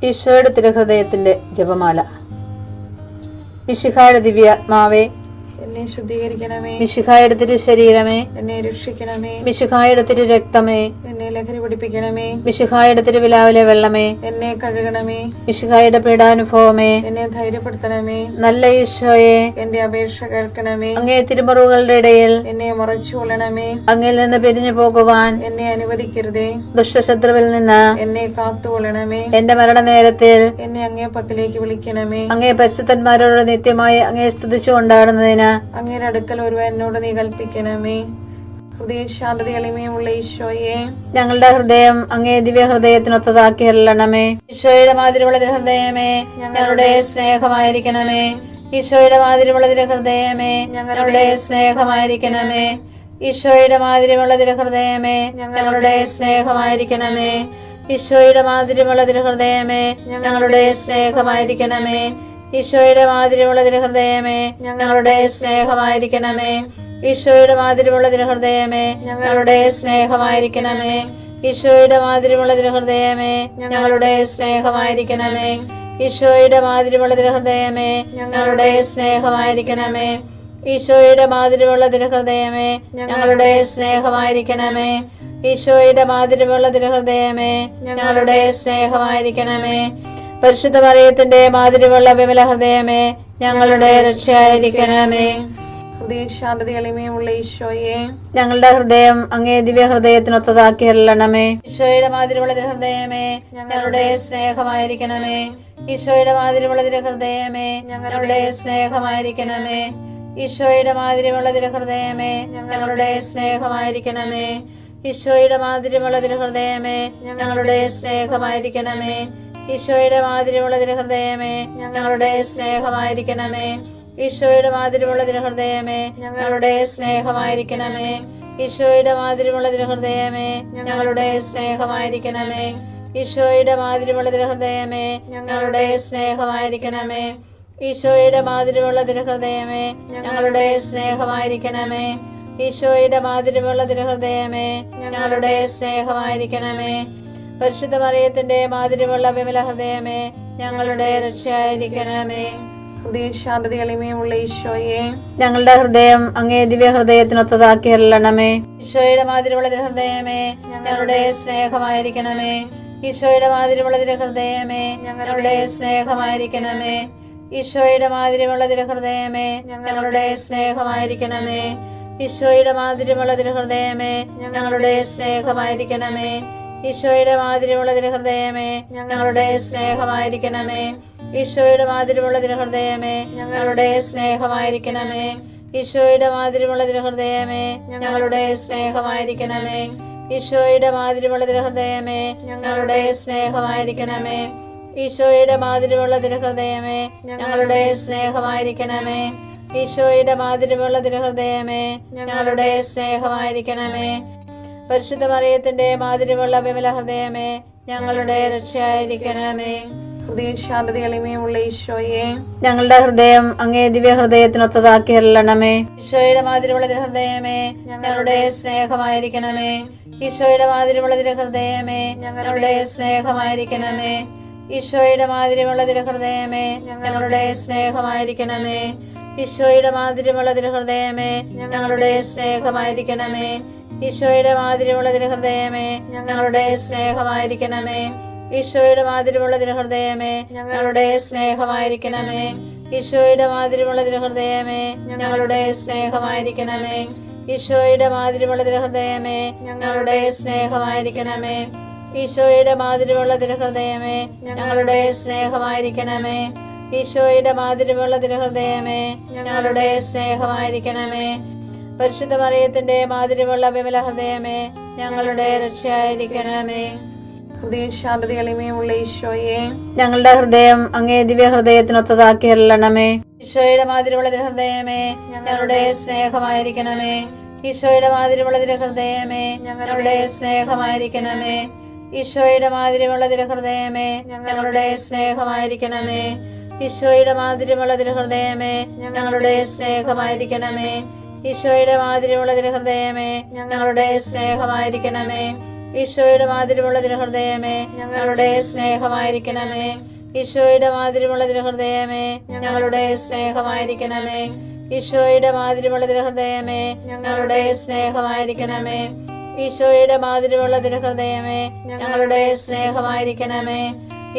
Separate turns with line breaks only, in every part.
ഈശോയുടെ തിരുഹൃദയത്തിന്റെ ജപമാല. മിശിഹായുടെ ദിവ്യാത്മാവേ,
എന്നെ ശുദ്ധീകരിക്കണമേ.
മിശിഹായുടെ തിരു ശരീരമേ,
എന്നെ രക്ഷിക്കണമേ.
മിശിഹായുടെ തിരു രക്തമേ,
എന്നെ ലഹരി പിടിപ്പിക്കണമേ.
മിശിഹായുടെ തിരുവിലാവിലെ വെള്ളമേ,
എന്നെ കഴുകണമേ.
മിശിഹായുടെ പീഡാനുഭവമേ,
എന്നെ ധൈര്യപ്പെടുത്തണമേ.
നല്ല ഈശോയെ,
എന്റെ അപേക്ഷ കേൾക്കണമേ.
അങ്ങേ തിരുമുറിവുകളുടെ ഇടയിൽ
എന്നെ മറച്ചു കൊള്ളണമേ.
അങ്ങിൽ നിന്ന് പിരിഞ്ഞു പോകുവാൻ
എന്നെ അനുവദിക്കരുതേ.
ദുഷ്ടശത്രുവിൽ നിന്ന്
എന്നെ കാത്തുകൊള്ളണമേ.
എന്റെ മരണനേരത്തിൽ
എന്നെ അങ്ങേ പക്കലേക്ക് വിളിക്കണമേ.
അങ്ങേ പരിശുദ്ധന്മാരോട് നിത്യമായി അങ്ങേ സ്തുതിച്ചു കൊണ്ടാടുന്നതിന്
അങ്ങയുടെ അടുക്കൽ ഒരുവൻ എന്നോട് നീ കൽപ്പിക്കണമേ. ഹൃദയ ശാന്തത എളിമയുമുള്ള ഈശോയെ,
ഞങ്ങളുടെ ഹൃദയം അങ്ങേ ദിവ്യ ഹൃദയത്തിനൊത്തതാക്കി അരുളണമേ. ഈശോയുടെ മാതിരിയുള്ള ഹൃദയമേ, ഞങ്ങളുടെ സ്നേഹമായിരിക്കണമേ. ഈശോയുടെ മാതിരിയുള്ള ഹൃദയമേ, ഞങ്ങളുടെ സ്നേഹമായിരിക്കണമേ. ഈശോയുടെ മാതിരിയുള്ള ഹൃദയമേ, ഞങ്ങളുടെ സ്നേഹമായിരിക്കണമേ. ഈശോയുടെ മാതിരിയുള്ള ഹൃദയമേ, ഞങ്ങളുടെ സ്നേഹമായിരിക്കണമേ. ഈശോയുടെ മാതിരിയുള്ള ഹൃദയമേ, ഞങ്ങളുടെ സ്നേഹമായിരിക്കണമേ. ഈശോയുടെ മാതിരിയുള്ള ഹൃദയമേ, ഞങ്ങളുടെ സ്നേഹമായിരിക്കണമേ. ഈശോയുടെ മാതിരിയുള്ള ഹൃദയമേ, ഞങ്ങളുടെ സ്നേഹമായിരിക്കണമേ. ഈശോയുടെ മാതിരിയുള്ള ഹൃദയമേ, ഞങ്ങളുടെ സ്നേഹമായിരിക്കണമേ. ഈശോയുടെ മാതിരിയുള്ള ഹൃദയമേ, ഞങ്ങളുടെ സ്നേഹമായിരിക്കണമേ. ഈശോയുടെ മാതിരിയുള്ള ഹൃദയമേ, ഞങ്ങളുടെ സ്നേഹമായിരിക്കണമേ. പരിശുദ്ധ മറിയത്തിന്റെ മാതിരിയുള്ള വിമല ഹൃദയമേ, ഞങ്ങളുടെ രക്ഷയായിരിക്കണമേ.
ഹൃദയ ശാന്തത എളിമയുമുള്ള ഈശോയെ,
ഞങ്ങളുടെ ഹൃദയം അങ്ങേ ദിവ്യ ഹൃദയത്തിനൊത്തതാക്കി അരുളണമേ. ഈശോയുടെ മാതിരിയുള്ള ഹൃദയമേ, ഞങ്ങളുടെ സ്നേഹമായിരിക്കണമേ. ഈശോയുടെ മാതിരിയുള്ള ഹൃദയമേ, ഞങ്ങളുടെ സ്നേഹമായിരിക്കണമേ. ഈശോയുടെ മാതിരിയുള്ള ഹൃദയമേ, ഞങ്ങളുടെ സ്നേഹമായിരിക്കണമേ. ഈശോയുടെ മാതിരിയുള്ള ഹൃദയമേ, ഞങ്ങളുടെ സ്നേഹമായിരിക്കണമേ. ഈശോയുടെ മാതിരിയുള്ള ഹൃദയമേ, ഞങ്ങളുടെ സ്നേഹമായിരിക്കണമേ. ഈശോയുടെ മാതിരിയുള്ള ഹൃദയമേ, ഞങ്ങളുടെ സ്നേഹമായിരിക്കണമേ. ഈശോയുടെ മാതിരിയുള്ള ഹൃദയമേ, ഞങ്ങളുടെ സ്നേഹമായിരിക്കണമേ. ഈശോയുടെ മാതിരിയുള്ള ഹൃദയമേ, ഞങ്ങളുടെ സ്നേഹമായിരിക്കണമേ. ഈശോയുടെ മാതിരിയുള്ള ഹൃദയമേ, ഞങ്ങളുടെ സ്നേഹമായിരിക്കണമേ. ഈശോയുടെ മാതിരിയുള്ള ഹൃദയമേ, ഞങ്ങളുടെ സ്നേഹമായിരിക്കണമേ. പരിശുദ്ധ മറിയത്തിന്റെ മാതിരിയുള്ള വിമല ഹൃദയമേ, ഞങ്ങളുടെ രക്ഷയായിരിക്കണമേ.
ഹൃദയ ശാന്തത എളിമയുമുള്ള ഈശോയെ,
ഞങ്ങളുടെ ഹൃദയം അങ്ങേ ദിവ്യ ഹൃദയത്തിനൊത്തതാക്കി അരുളണമേ. ഈശോയുടെ മാതിരിയുള്ള ഹൃദയമേ, ഞങ്ങളുടെ സ്നേഹമായിരിക്കണമേ. ഈശോയുടെ മാതിരിയുള്ള ഹൃദയമേ, ഞങ്ങളുടെ സ്നേഹമായിരിക്കണമേ. ഈശോയുടെ മാതിരിയുള്ള ഹൃദയമേ, ഞങ്ങളുടെ സ്നേഹമായിരിക്കണമേ. ഈശോയുടെ മാതിരിയുള്ള ഹൃദയമേ, ഞങ്ങളുടെ സ്നേഹമായിരിക്കണമേ. ഈശോയുടെ മാതിരിയുള്ള ഹൃദയമേ, ഞങ്ങളുടെ സ്നേഹമായിരിക്കണമേ. ഈശോയുടെ മാതിരിയുള്ള ഹൃദയമേ, ഞങ്ങളുടെ സ്നേഹമായിരിക്കണമേ. ഈശോയുടെ മാതിരിയുള്ള ഹൃദയമേ, ഞങ്ങളുടെ സ്നേഹമായിരിക്കണമേ. ഈശോയുടെ മാതിരിയുള്ള ഹൃദയമേ, ഞങ്ങളുടെ സ്നേഹമായിരിക്കണമേ. ഈശോയുടെ മാതിരിയുള്ള ഹൃദയമേ, ഞങ്ങളുടെ സ്നേഹമായിരിക്കണമേ. ഈശോയുടെ മാതിരിയുള്ള ഹൃദയമേ, ഞങ്ങളുടെ സ്നേഹമായിരിക്കണമേ. പരിശുദ്ധ മറിയത്തിന്റെ മാതിരിയുള്ള വിമല ഹൃദയമേ, ഞങ്ങളുടെ രക്ഷയായിരിക്കണമേ.
ഹൃദയ ശാന്തത എളിമയുമുള്ള ഈശോയെ,
ഞങ്ങളുടെ ഹൃദയം അങ്ങേ ദിവ്യ ഹൃദയത്തിനൊത്തതാക്കി അരുളണമേ. ഈശോയുടെ മാതിരിയുള്ള ഹൃദയമേ, ഞങ്ങളുടെ സ്നേഹമായിരിക്കണമേ. ഈശോയുടെ മാതിരിയുള്ള ഹൃദയമേ, ഞങ്ങളുടെ സ്നേഹമായിരിക്കണമേ. ഈശോയുടെ മാതിരിയുള്ള ഹൃദയമേ, ഞങ്ങളുടെ സ്നേഹമായിരിക്കണമേ. ഈശോയുടെ മാതിരിയുള്ള ഹൃദയമേ, ഞങ്ങളുടെ സ്നേഹമായിരിക്കണമേ. ഈശോയുടെ മാതിരിയുള്ള ഹൃദയമേ, ഞങ്ങളുടെ സ്നേഹമായിരിക്കണമേ. ഈശോയുടെ മാതിരിയുള്ള ഹൃദയമേ, ഞങ്ങളുടെ സ്നേഹമായിരിക്കണമേ. ഈശോയുടെ മാതിരിയുള്ള ഹൃദയമേ, ഞങ്ങളുടെ സ്നേഹമായിരിക്കണമേ. ഈശോയുടെ മാതിരിയുള്ള ഹൃദയമേ, ഞങ്ങളുടെ സ്നേഹമായിരിക്കണമേ. ഈശോയുടെ മാതിരിയുള്ള ഹൃദയമേ, ഞങ്ങളുടെ സ്നേഹമായിരിക്കണമേ. ഈശോയുടെ മാതിരിയുള്ള ഹൃദയമേ, ഞങ്ങളുടെ സ്നേഹമായിരിക്കണമേ. പരിശുദ്ധ മറിയത്തിന്റെ മാതിരിയുള്ള വിമല ഹൃദയമേ, ഞങ്ങളുടെ രക്ഷയായിരിക്കണമേ.
ഹൃദയ ശാന്തത എളിമയുമുള്ള ഈശോയെ,
ഞങ്ങളുടെ ഹൃദയം അങ്ങേ ദിവ്യ ഹൃദയത്തിനൊത്തതാക്കി അരുളണമേ. ഈശോയുടെ മാതിരിയുള്ള ഹൃദയമേ, ഞങ്ങളുടെ സ്നേഹമായിരിക്കണമേ. ഈശോയുടെ മാതിരിയുള്ള ഹൃദയമേ, ഞങ്ങളുടെ സ്നേഹമായിരിക്കണമേ. ഈശോയുടെ മാതിരിയുള്ള ഹൃദയമേ, ഞങ്ങളുടെ സ്നേഹമായിരിക്കണമേ. ഈശോയുടെ മാതിരിയുള്ള ഹൃദയമേ, ഞങ്ങളുടെ സ്നേഹമായിരിക്കണമേ. ഈശോയുടെ മാതിരിയുള്ള ഹൃദയമേ, ഞങ്ങളുടെ സ്നേഹമായിരിക്കണമേ. ഈശോയുടെ മാതിരിമുള്ള തിരുഹൃദയമേ ഞങ്ങളുടെ സ്നേഹമായിരിക്കണമേ. ഈശോയുടെ മാതിരിമുള്ള തിരുഹൃദയമേ ഞങ്ങളുടെ സ്നേഹമായിരിക്കണമേ. ഈശോയുടെ മാതിരിമുള്ള തിരുഹൃദയമേ ഞങ്ങളുടെ സ്നേഹമായിരിക്കണമേ. ഈശോയുടെ മാതിരിമുള്ള തിരുഹൃദയമേ ഞങ്ങളുടെ സ്നേഹമായിരിക്കണമേ.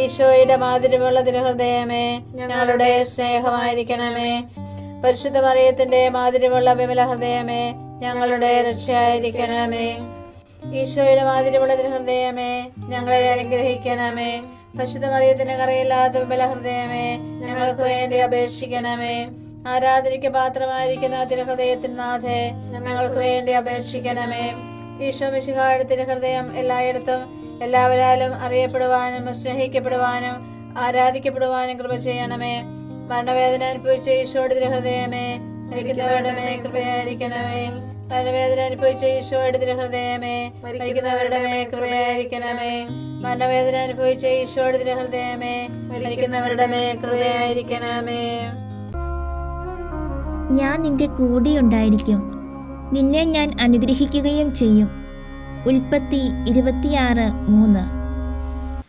ഈശോയുടെ മാതിരിമുള്ള തിരുഹൃദയമേ ഞങ്ങളുടെ സ്നേഹമായിരിക്കണമേ. പരിശുദ്ധ മറിയത്തിന്റെ മാതിരിമുള്ള വിമല ഹൃദയമേ ഞങ്ങളുടെ രക്ഷയായിരിക്കണമേ. ഈശോയുടെ മാതിരിമുള്ള തിരുഹൃദയമേ ഞങ്ങളെ അനുഗ്രഹിക്കണമേ. പരിശുദ്ധ മറിയത്തിന്റെ കറയില്ലാത്ത വിമല ഹൃദയമേ ഞങ്ങൾക്ക് വേണ്ടി അപേക്ഷിക്കണമേ. ആരാധനയ്ക്ക് പാത്രമായിരിക്കുന്ന തിരുഹൃദയത്തിൻ നാഥേ ഞങ്ങൾക്ക് വേണ്ടി അപേക്ഷിക്കണമേ. ഈശോ മിശിഹായുടെ തിരുഹൃദയം എല്ലായിടത്തും എല്ലാവരാലും അറിയപ്പെടുവാനും സ്നേഹിക്കപ്പെടുവാനും ആരാധിക്കപ്പെടുവാനും കൃപ ചെയ്യണമേ. മരണവേദന അനുഭവിച്ച ഈശോയുടെ തിരുഹൃദയമേ മരിക്കുന്നവരുടെ മേൽ കൃപയായിരിക്കണമേ. മരണവേദന അനുഭവിച്ച ഈശോയുടെ തിരുഹൃദയമേ മരിക്കുന്നവരുടെ മേൽ കൃപയായിരിക്കണമേ. മരണവേദന അനുഭവിച്ച ഈശോയുടെ തിരുഹൃദയമേ മരിക്കുന്നവരുടെ മേൽ കൃപയായിരിക്കണമേ.
ഞാൻ നിന്റെ കൂടെയുണ്ടായിരിക്കും, നിന്നെ ഞാൻ അനുഗ്രഹിക്കുകയും ചെയ്യും. ഉൽപ്പത്തി 26:3.